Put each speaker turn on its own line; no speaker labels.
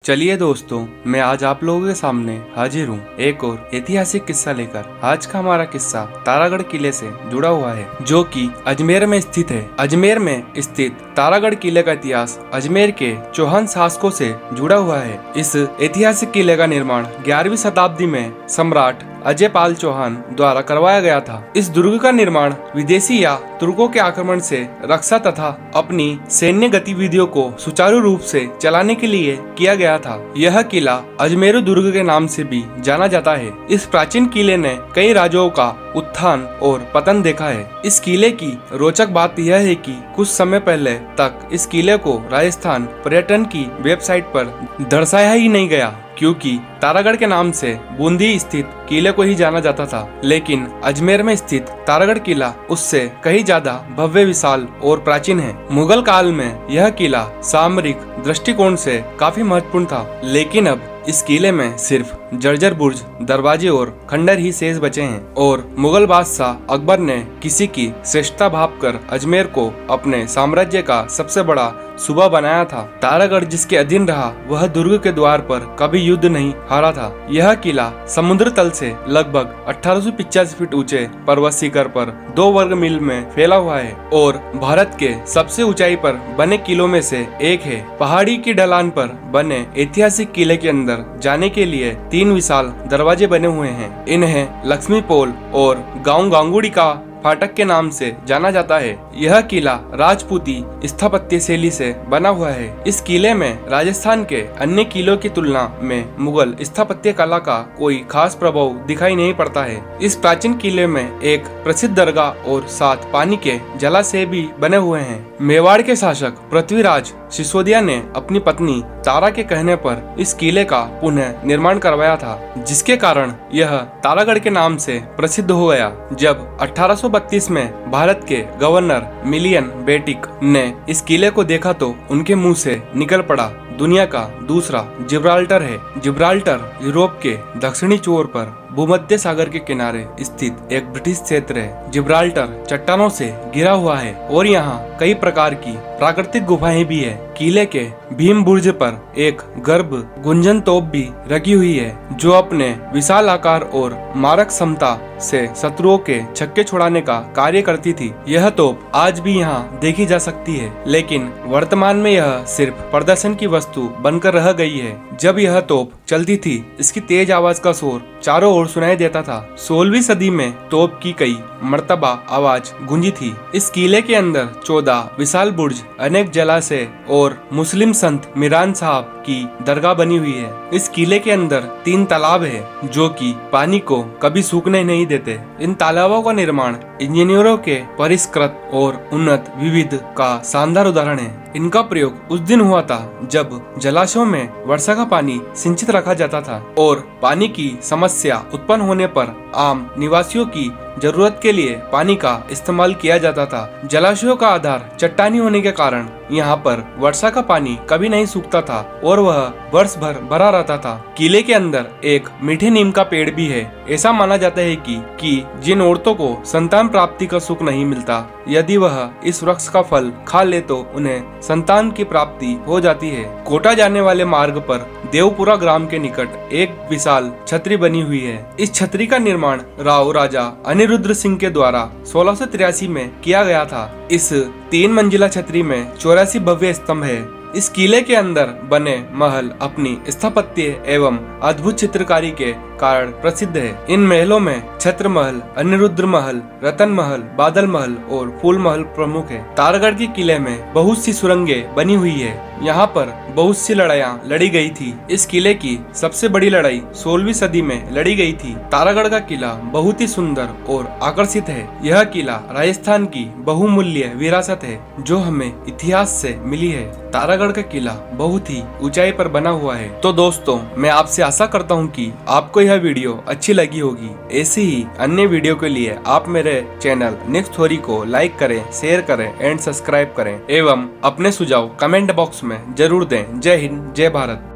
चलिए दोस्तों, मैं आज आप लोगों के सामने हाजिर हूँ एक और ऐतिहासिक किस्सा लेकर। आज का हमारा किस्सा तारागढ़ किले से जुड़ा हुआ है, जो कि अजमेर में स्थित है। अजमेर में स्थित तारागढ़ किले का इतिहास अजमेर के चौहान शासकों से जुड़ा हुआ है। इस ऐतिहासिक किले का निर्माण 11वीं शताब्दी में सम्राट अजय पाल चौहान द्वारा करवाया गया था। इस दुर्ग का निर्माण विदेशी या तुर्कों के आक्रमण से रक्षा तथा अपनी सैन्य गतिविधियों को सुचारू रूप से चलाने के लिए किया गया था। यह किला अजमेरू दुर्ग के नाम से भी जाना जाता है। इस प्राचीन किले ने कई राजाओं का उत्थान और पतन देखा है। इस किले की रोचक बात यह है कि कुछ समय पहले तक इस किले को राजस्थान पर्यटन की वेबसाइट पर दर्शाया ही नहीं गया, क्योंकि तारागढ़ के नाम से बूंदी स्थित किले को ही जाना जाता था। लेकिन अजमेर में स्थित तारागढ़ किला उससे कहीं ज्यादा भव्य, विशाल और प्राचीन है। मुगल काल में यह किला सामरिक दृष्टिकोण से काफी महत्वपूर्ण था, लेकिन अब इस किले में सिर्फ जर्जर बुर्ज, दरवाजे और खंडर ही शेष बचे हैं। और मुगल बादशाह अकबर ने किसी की श्रेष्ठता भांपकर अजमेर को अपने साम्राज्य का सबसे बड़ा सूबा बनाया था। तारागढ़ जिसके अधीन रहा, वह दुर्ग के द्वार पर कभी युद्ध नहीं हारा था। यह किला समुद्र तल से लगभग 1885 फीट ऊंचे पर्वत शिखर पर 2 वर्ग मील में फैला हुआ है और भारत के सबसे ऊंचाई पर बने किलों में से एक है। पहाड़ी की ढलान पर बने ऐतिहासिक किले के अंदर जाने के लिए 3 विशाल दरवाजे बने हुए हैं। इन्हें लक्ष्मी पोल और गांव गांगुड़ी का फाटक के नाम से जाना जाता है। यह किला राजपूती स्थापत्य शैली से बना हुआ है। इस किले में राजस्थान के अन्य किलों की तुलना में मुगल स्थापत्य कला का कोई खास प्रभाव दिखाई नहीं पड़ता है। इस प्राचीन किले में एक प्रसिद्ध दरगाह और 7 पानी के जलाशय भी बने हुए हैं। मेवाड़ के शासक पृथ्वीराज सिसोदिया ने अपनी पत्नी तारा के कहने पर इस किले का पुनः निर्माण करवाया था, जिसके कारण यह तारागढ़ के नाम से प्रसिद्ध हो गया। जब 1832 में भारत के गवर्नर मिलियन बेटिक ने इस किले को देखा तो उनके मुंह से निकल पड़ा, दुनिया का दूसरा जिब्राल्टर है। जिब्राल्टर यूरोप के दक्षिणी छोर पर भूमध्य सागर के किनारे स्थित एक ब्रिटिश क्षेत्र है। जिब्राल्टर चट्टानों से घिरा हुआ है और यहाँ कई प्रकार की प्राकृतिक गुफाएं भी है। किले के भीम बुर्ज पर एक गर्भ गुंजन तोप भी रखी हुई है, जो अपने विशाल आकार और मारक क्षमता से शत्रुओं के छक्के छुड़ाने का कार्य करती थी। यह तोप आज भी यहाँ देखी जा सकती है, लेकिन वर्तमान में यह सिर्फ प्रदर्शन की वस्तु बनकर रह गई है। जब यह तोप चलती थी, इसकी तेज आवाज का शोर चारों ओर सुनाई देता था। 16वीं सदी में तोप की कई मर्तबा आवाज गूंजी थी। इस किले के अंदर 14 विशाल बुर्ज, अनेक जलाशय और मुस्लिम संत मीरान साहब की दरगाह बनी हुई है। इस किले के अंदर 3 तालाब है, जो कि पानी को कभी सूखने नहीं देते। इन तालाबों का निर्माण इंजीनियरों के परिष्कृत और उन्नत विविध का शानदार उदाहरण है। इनका प्रयोग उस दिन हुआ था जब जलाशयों में वर्षा का पानी सिंचित रखा जाता था और पानी की समस्या उत्पन्न होने पर आम निवासियों की जरूरत के लिए पानी का इस्तेमाल किया जाता था। जलाशयों का आधार चट्टानी होने के कारण यहाँ पर वर्षा का पानी कभी नहीं सूखता था और वह वर्ष भर भरा रहता था। किले के अंदर एक मीठे नीम का पेड़ भी है। ऐसा माना जाता है कि जिन औरतों को संतान प्राप्ति का सुख नहीं मिलता, यदि वह इस वृक्ष का फल खा ले तो उन्हें संतान की प्राप्ति हो जाती है। कोटा जाने वाले मार्ग पर देवपुरा ग्राम के निकट एक विशाल छतरी बनी हुई है। इस छतरी का निर्माण राव राजा अनिरुद्ध सिंह के द्वारा 1683 में किया गया था। इस 3 मंजिला छतरी में 84 भव्य स्तंभ है। इस किले के अंदर बने महल अपनी स्थापत्य एवं अद्भुत चित्रकारी के कारण प्रसिद्ध है। इन महलों में छत्र महल, अनिरुद्ध महल, रतन महल, बादल महल और फूल महल प्रमुख है। तारागढ़ के किले में बहुत सी सुरंगें बनी हुई है। यहाँ पर बहुत सी लड़ाइयाँ लड़ी गई थी। इस किले की सबसे बड़ी लड़ाई 16वीं सदी में लड़ी गई थी। तारागढ़ का किला बहुत ही सुंदर और आकर्षित है। यह किला राजस्थान की बहुमूल्य विरासत है, जो हमें इतिहास से मिली है। तारागढ़ का किला बहुत ही ऊंचाई पर बना हुआ है। तो दोस्तों, मैं आपसे आशा करता हूँ कि आपको यह वीडियो अच्छी लगी होगी। ऐसी ही अन्य वीडियो के लिए आप मेरे चैनल नेक्स्ट थ्योरी को लाइक करें, शेयर करें एंड सब्सक्राइब करें एवं अपने सुझाव कमेंट बॉक्स में जरूर दें। जय हिंद, जय भारत।